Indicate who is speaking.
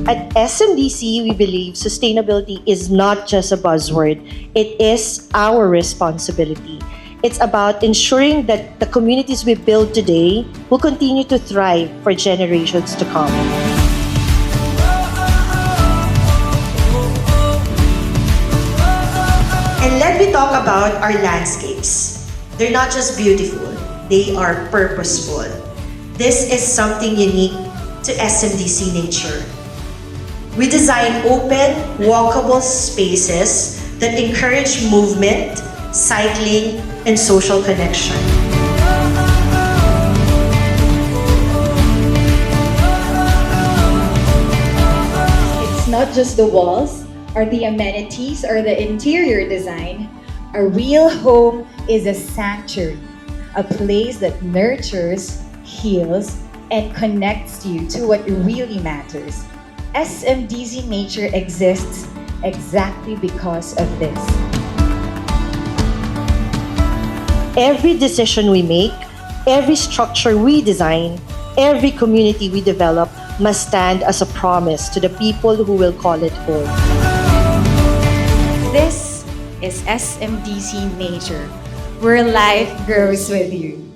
Speaker 1: At SMDC, we believe sustainability is not just a buzzword, it is our responsibility. It's about ensuring that the communities we build today will continue to thrive for generations to come. And let me talk about our landscapes. They're not just beautiful, they are purposeful. This is something unique to SMDC Nature. We design open, walkable spaces that encourage movement, cycling, and social connection.
Speaker 2: It's not just the walls or the amenities or the interior design. A real home is a sanctuary, a place that nurtures, heals, and connects you to what really matters. SMDC Nature exists exactly because of this.
Speaker 1: Every decision we make, every structure we design, every community we develop must stand as a promise to the people who will call it home.
Speaker 2: This is SMDC Nature, where life grows with you.